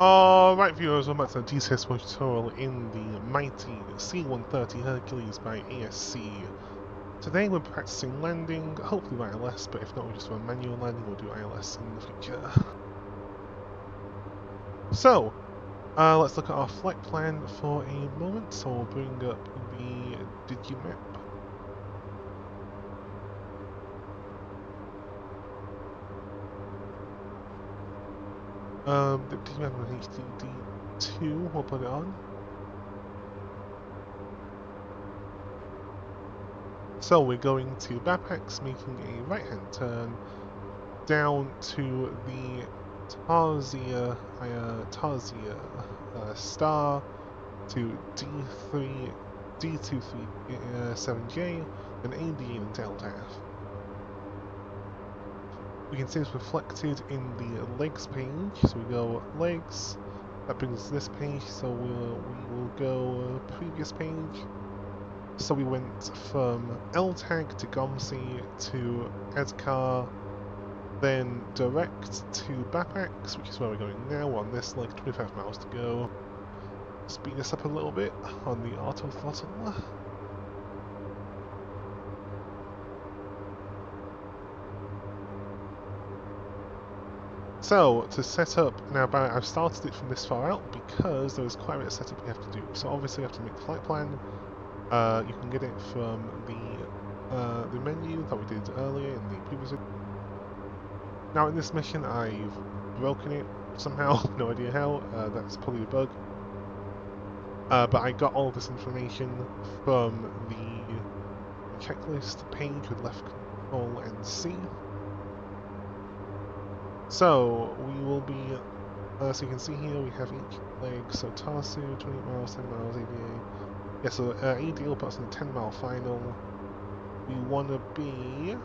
Alright viewers, welcome back to the TCS tutorial in the mighty C-130 Hercules by ASC. Today we're practicing landing, hopefully by ILS, but if not we'll just do a manual landing, we'll do ILS in the future. So, let's look at our flight plan for a moment, so we'll bring up the Digimap. The Digimap on HDD2, we'll put it on. So we're going to Bapax, making a right-hand turn down to the Tarzia star to D3, D237J, and AD into LTAF. We can see it's reflected in the legs page, so we go legs, that brings us to this page, so we will go previous page. So we went from LTAG to Gomsi to Edcar, then direct to Bapax, which is where we're going now. We're on this leg, 25 miles to go. Speed this up a little bit on the auto throttle. So, to set up, now I've started it from this far out because there was quite a bit of setup we have to do. So obviously we have to make the flight plan. You can get it from the menu that we did earlier in the previous video. Now in this mission I've broken it somehow, no idea how, that's probably a bug. But I got all this information from the checklist page with left control and C. So we will be, so you can see here we have each leg, so Tarsu, 20 miles, 10 miles, ADA. Yeah, so ADA will put us in a 10-mile final. We want to be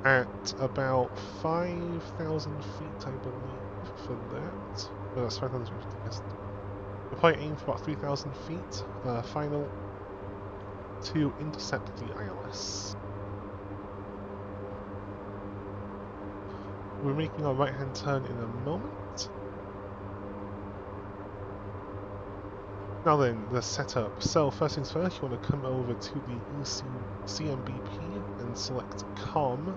at about 5,000 feet, I believe, for that. No, that's 5,000 feet, yes. We'll probably aim for about 3,000 feet, final, to intercept the ILS. We're making our right-hand turn in a moment. Now then, the setup. So first things first, you want to come over to the CMBP and select COM.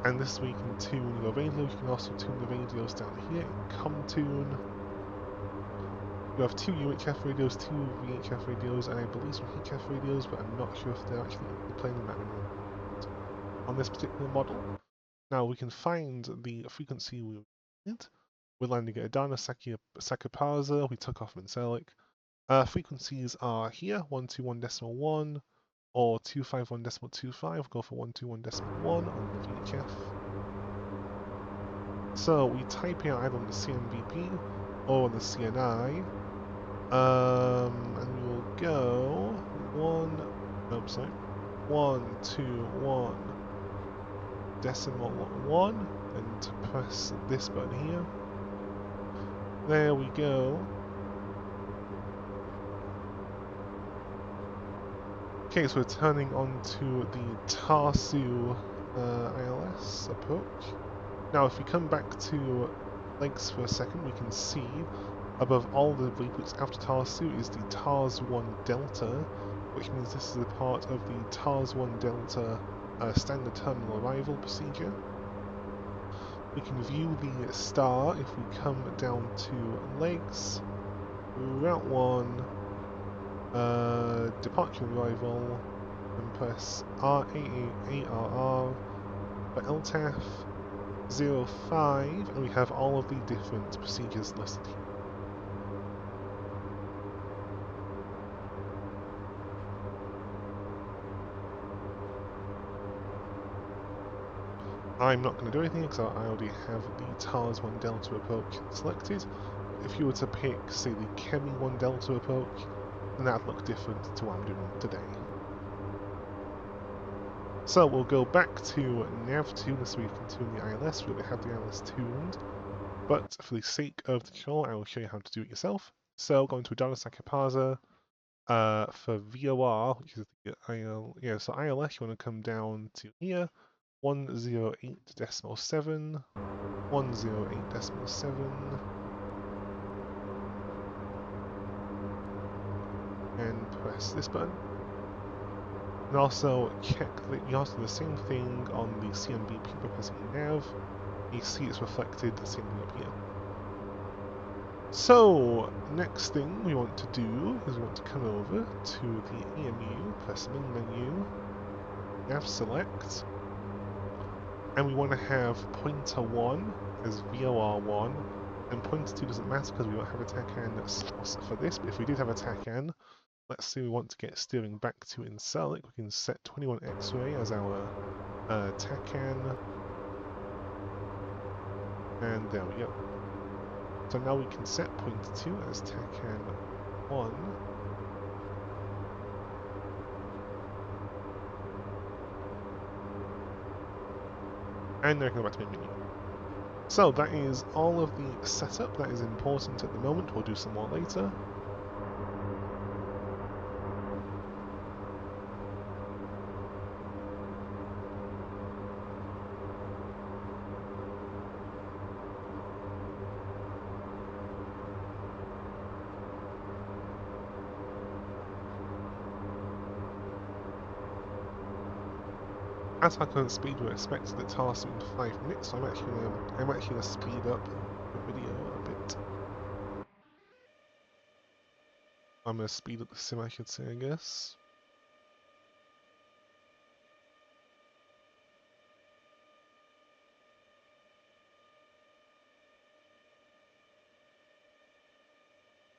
And this way you can tune your radio. You can also tune the radios down here in COM tune. You have two UHF radios, two VHF radios, and I believe some HF radios, but I'm not sure if they're actually playing in that many on this particular model. Now we can find the frequency we need. We're landing at Adana Sakaparza. We took off Mincelik. Frequencies are here, 121.1 or 251.25. Go for 121.1 on the VHF. So we type in either on the CMBP or on the CNI. And we will go 121.1 and press this button here. There we go. Okay, so we're turning onto the Tarsu ILS approach. Now if we come back to legs for a second, we can see above all the waypoints after Tarsu is the TARS-1 Delta, which means this is a part of the TARS-1 Delta standard terminal arrival procedure. We can view the star if we come down to legs, Route 1, departure arrival, and press RAARR for LTAF 05, and we have all of the different procedures listed here. I'm not going to do anything because I already have the TARS-1 Delta approach selected. If you were to pick, say, the Chemi-1 Delta approach, then that'd look different to what I'm doing today. So we'll go back to NavTune so we can tune the ILS. We already have the ILS tuned, but for the sake of the tutorial, I will show you how to do it yourself. So going to Adana Sakaparza for VOR, which is the so ILS, you want to come down to here, 108.7, 108.7. and press this button. And also check that you also do the same thing on the CMBP by pressing nav. You see it's reflected the same thing up here. So, next thing we want to do is we want to come over to the EMU, press main menu, nav select, and we want to have pointer 1 as VOR1, and pointer 2 doesn't matter because we don't have a TACAN source for this, but if we did have a TACAN, let's say we want to get steering back to Incelic, we can set 21 X-ray as our TACAN, and there we go. So now we can set pointer 2 as TACAN 1, and now we can go back to main menu. So that is all of the setup that is important at the moment. We'll do some more later. At our current speed, we're expecting the task in 5 minutes, so I'm actually gonna speed up the video a bit. I'm gonna speed up the sim, I should say, I guess.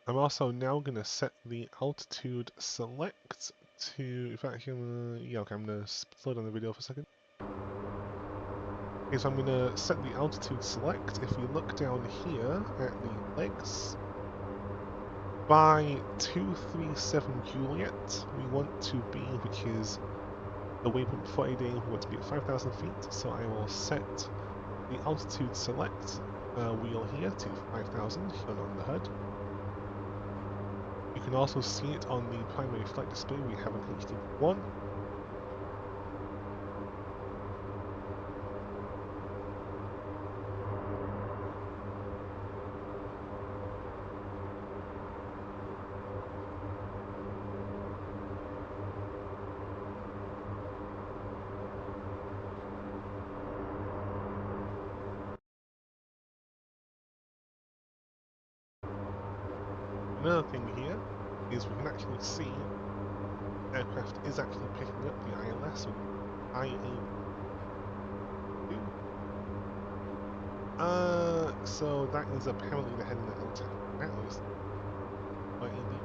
I'm also now gonna set the altitude select to. In fact, I'm gonna slow down the video for a second. Okay, so I'm gonna set the altitude select. If we look down here at the legs, by 237 Juliet, we want to be, which is the waypoint for a day, we want to be at 5,000 feet, so I will set the altitude select wheel here to 5,000, shown on the HUD. You can also see it on the primary flight display we have on HD1. Another thing here is we can actually see the aircraft is actually picking up the ILS with IA2. So that is apparently the heading that it'll take now is by ED.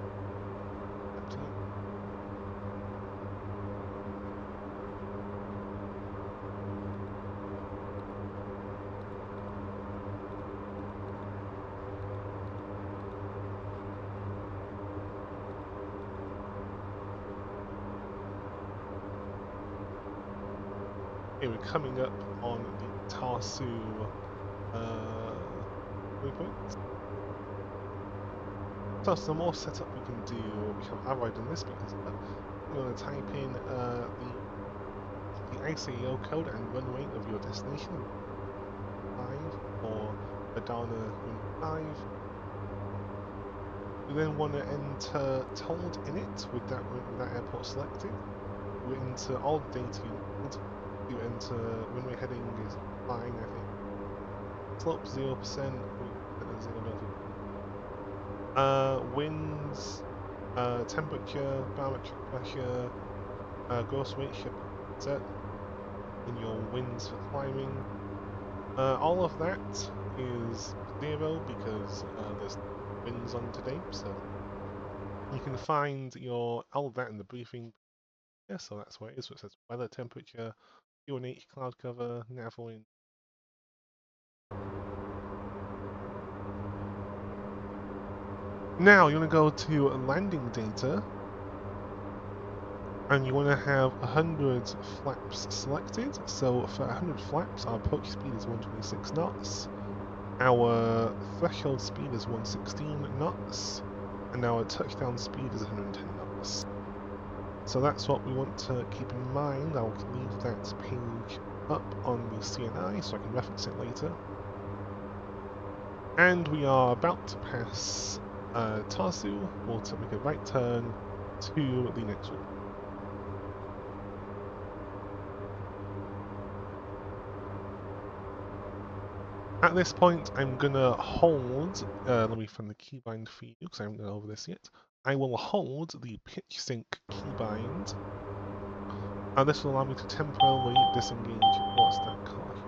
Okay, we're coming up on the Tarsu waypoint. So some more setup we can do. I've already done this because you want to type in the ICAO code and runway of your destination. 5 or Adana 5. We then want to enter told in it with that airport selected. We enter all the data you need. You enter runway heading is fine, I think. Slope 0%. Winds, temperature, barometric pressure, gross weight ship set, and your winds for climbing. All of that is 0 because there's winds on today, so you can find all of that in the briefing. Yeah, so that's where it is. So it says weather, temperature, UNH, cloud cover, nav wind. Now you want to go to landing data, and you want to have 100 flaps selected. So for 100 flaps, our approach speed is 126 knots, our threshold speed is 116 knots, and our touchdown speed is 110 knots. So that's what we want to keep in mind. I'll leave that page up on the CNI so I can reference it later. And we are about to pass Tarsu. We'll make a right turn, to the next one. At this point, I'm gonna hold, let me find the keybind for you because I haven't gone over this yet. I will hold the pitch sync keybind. And this will allow me to temporarily disengage. What's that called?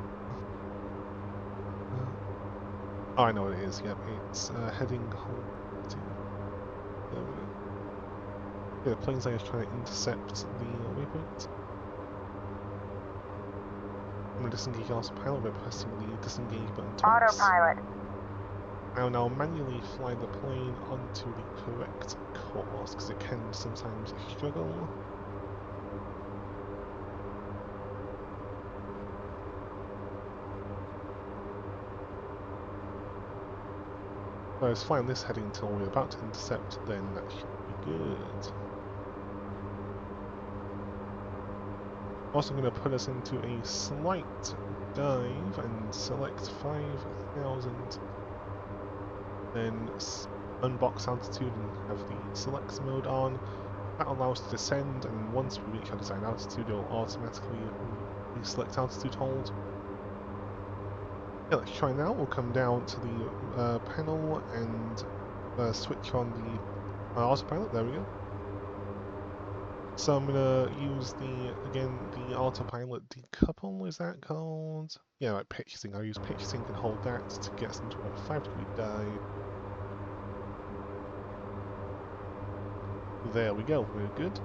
Oh, I know what it is. Yep, it's heading hold. There we go. Yeah, the plane's like trying to intercept the waypoint. I'm going to disengage autopilot by pressing the disengage button twice. Autopilot. I will now manually fly the plane onto the correct course because it can sometimes struggle. If I was flying this heading until we're about to intercept, then that should be good. Also going to put us into a slight dive and select 5,000. Then unbox altitude and have the select mode on. That allows us to descend, and once we reach our desired altitude, it will automatically reselect altitude hold. Yeah, let's try now. We'll come down to the panel and switch on the autopilot. There we go. So I'm gonna use the autopilot decouple, is that called? Yeah, like pitch sync. I'll use pitch sync and hold that to get us into a 5-degree dive. There we go, we're good.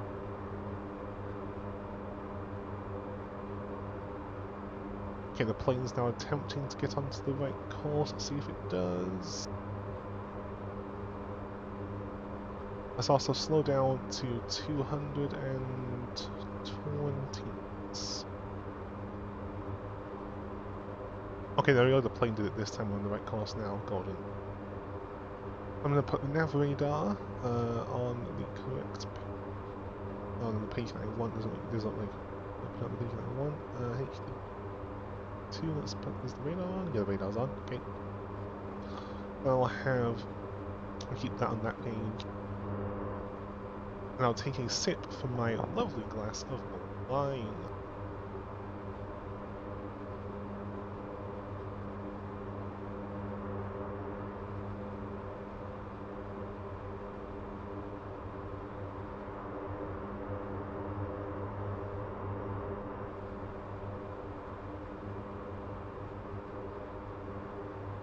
Okay, the plane's now attempting to get onto the right course. Let's see if it does. Let's also slow down to 220. Okay, there we go, the plane did it this time. We're on the right course now, golden. I'm going to put the nav radar on the correct on the page that I want. Doesn't look like put on the page that I want. HD2. Let's put the radar on. Yeah, the radar's on. Okay. I'll keep that on that page, and I'll take a sip from my lovely glass of wine.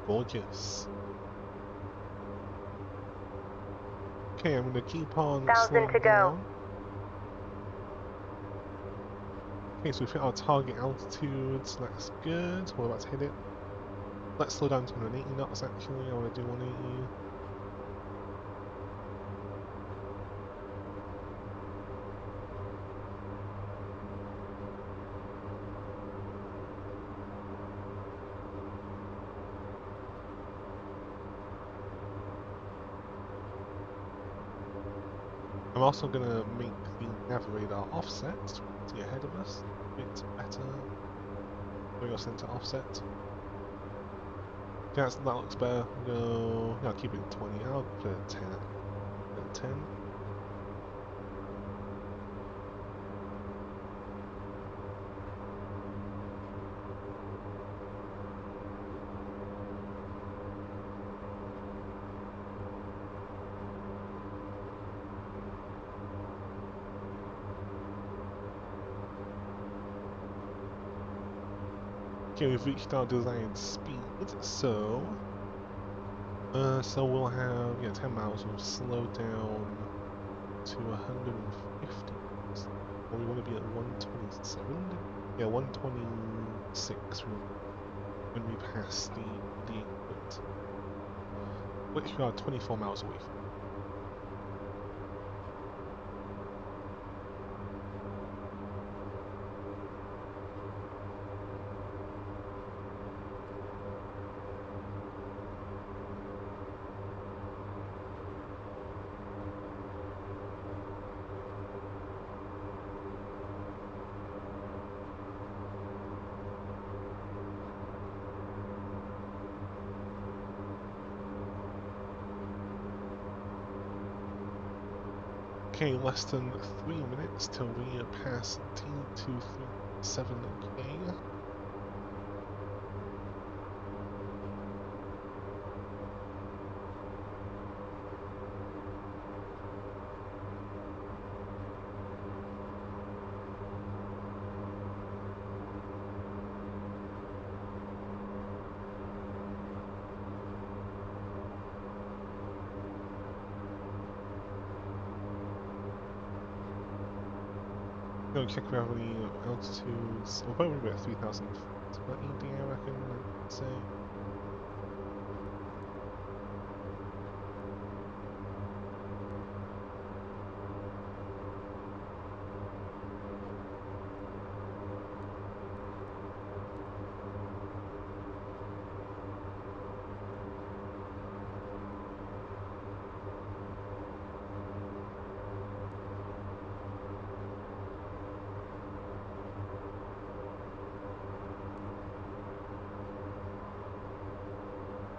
Gorgeous. Okay, I'm gonna keep on slowing down. Okay, so we've hit our target altitude, so that's good. We're about to hit it. Let's slow down to 180 knots actually. I want to do 180. I'm also going to make the nav radar offset so we can see ahead of us a bit better. There we go, center offset. Yeah, that looks better. Go. Yeah, I'll keep it at 20. I'll put it at 10. Put it at 10. Okay, we've reached our desired speed, so we'll have 10 miles. We'll slow down to 150. Or we want to be at 127. Yeah, 126 when we pass the airport, which we are 24 miles away from. Okay, less than 3 minutes till we pass D237K. Go check if we have any altitudes. We'll probably be at 3,000 feet for ED, I reckon, I'd say.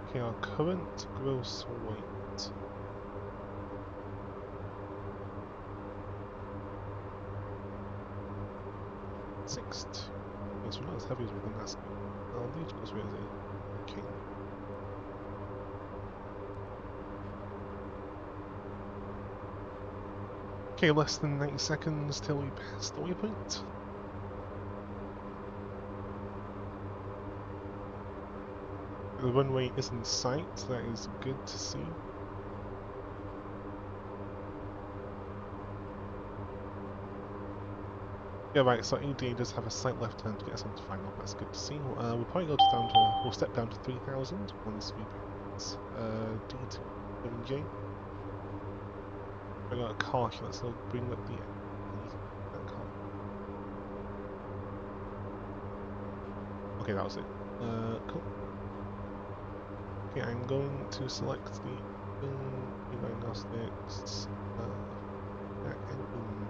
Okay, our current gross weight. Six two. Yes, we're not as heavy as we think that's good. Oh, the gross weight is it? Okay. Okay, less than 90 seconds till we pass the waypoint. The runway is in sight, that is good to see. Yeah, right, so ED does have a slight left turn to get us onto final, that's good to see. We'll probably go down to, we'll step down to 3,000 once we pass D27J. I got a caution, let's bring up the that car. Okay, that was it. Cool. Okay, I'm going to select the diagnostics, back engine,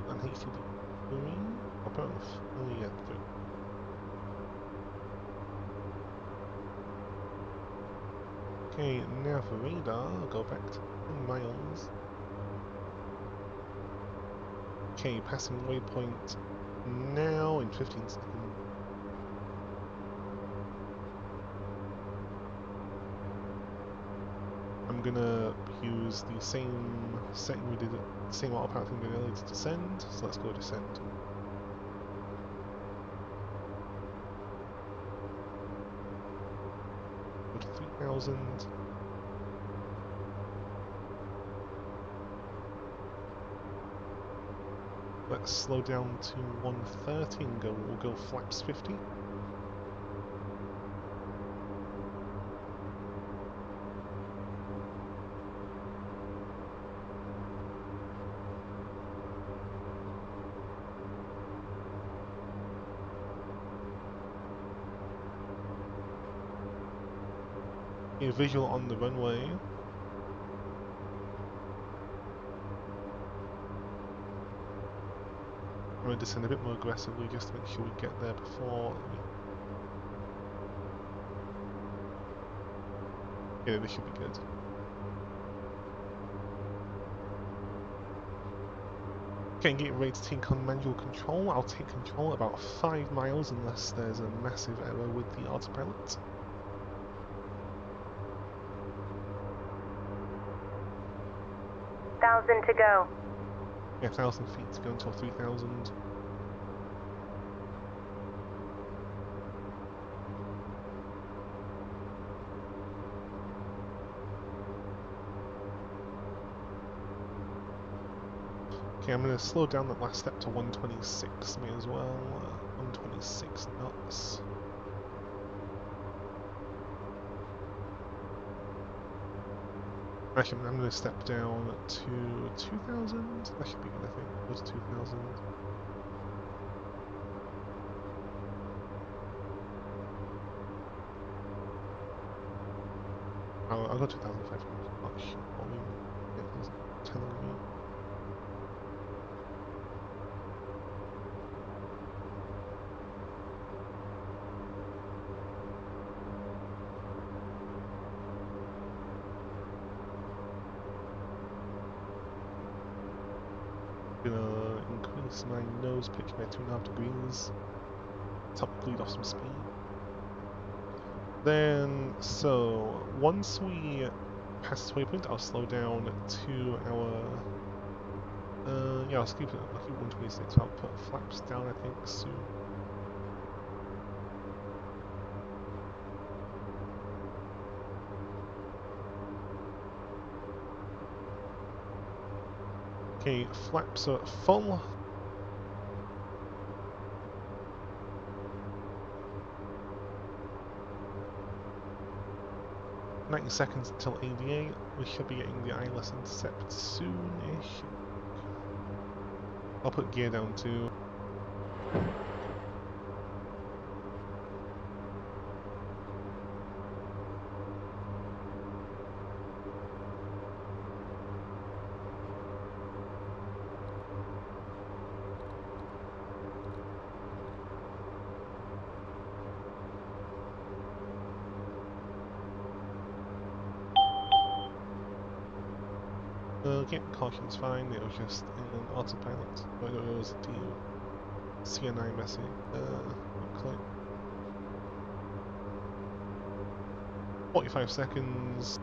put on HTD 3, I'll put on 3 and 3. Okay, now for radar, I'll go back to 10 miles. Okay, passing waypoint now in 15 seconds. I'm gonna use the same setting we did, the same autopilot thing we did earlier to descend, so let's go descend. Go to 3,000. Let's slow down to 130 and we'll go flaps 50. A visual on the runway. I'm going to descend a bit more aggressively just to make sure we get there before. Yeah, this should be good. Okay, getting ready to take on manual control. I'll take control about 5 miles unless there's a massive error with the autopilot. To go. Yeah, 1,000 feet to go until 3,000. Okay, I'm going to slow down that last step to 126, may as well. 126 knots. Actually, I'm going to step down to 2,000. That should be good, I think. Go to 2,000. I'll go 2,500. Not sure what it is telling me. increase my nose pitch by 2.5 degrees. Top bleed off some speed. Then, so once we pass this waypoint, I'll slow down to our. Yeah, I'll keep 126. I'll put flaps down, I think, soon. Okay, flaps are full. 90 seconds until ADA. We should be getting the ILS intercept soon-ish. I'll put gear down too. Okay, caution's fine, it was just an autopilot. Oh no, it was the CNI message. Click. 45 seconds.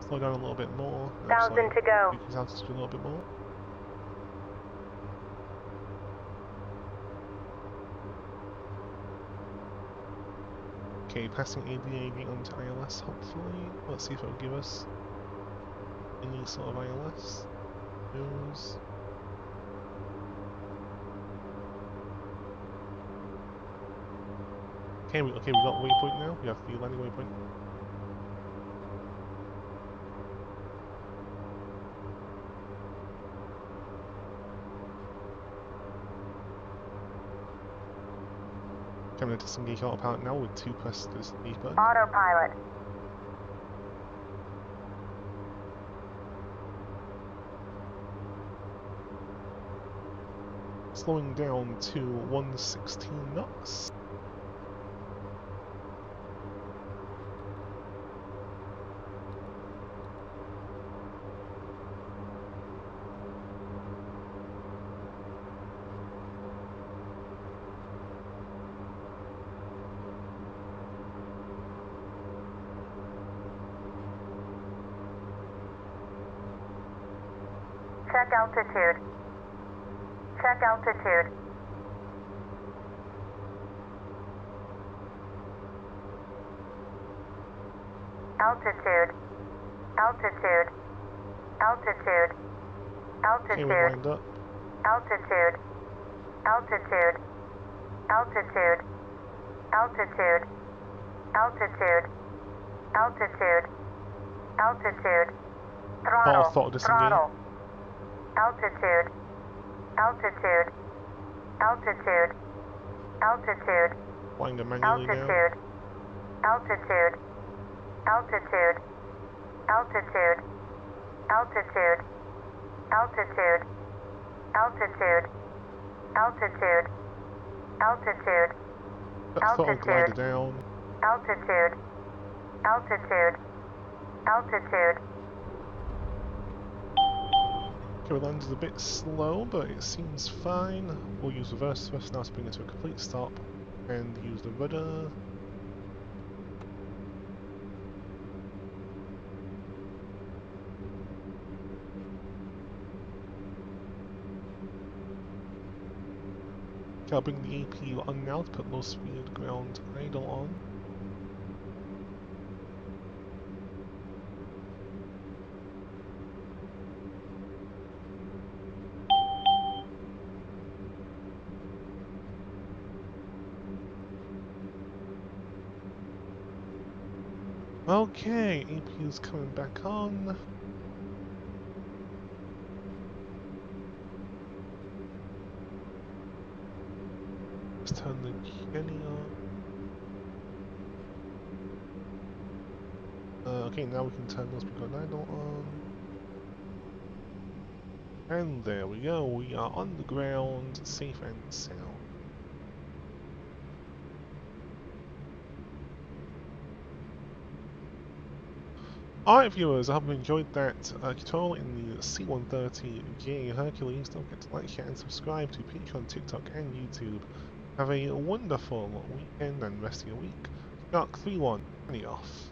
Slow down a little bit more. 1,000 to go. Increase altitude a little bit more. Okay, passing ADA, getting onto ILS hopefully. Let's see if it'll give us any sort of ILS. News. Okay, we got waypoint now. We have the landing waypoint. I'm going to disengage autopilot now with 2 press the disengage button. Autopilot. Slowing down to 116 knots. Check altitude. Check altitude. Altitude. Altitude. Altitude. Okay, we're Altitude. lined up. Altitude. Altitude. Altitude. Altitude. Altitude. Altitude. Altitude. Throttle. Throttle disengage. Throttle. Altitude. Altitude. Altitude. Altitude. Flying them manually now. Altitude. Altitude. Altitude. Altitude. Altitude. Altitude. Altitude. Altitude. Altitude. Throttle glider down. Altitude. Altitude. Altitude. Okay, we landed a bit slow, but it seems fine. We'll use reverse thrust now to bring it to a complete stop, and use the rudder. Okay, I'll bring the APU on now to put low speed ground idle on. Okay, APU's coming back on. Let's turn the Jenny on. Okay, now we can turn those speed ground idle on. And there we go, we are on the ground, safe and sound. Alright viewers, I hope you enjoyed that tutorial in the C-130 Hercules. Don't forget to like, share and subscribe to Patreon, TikTok and YouTube. Have a wonderful weekend and rest of your week. Shark 3-1, signing off.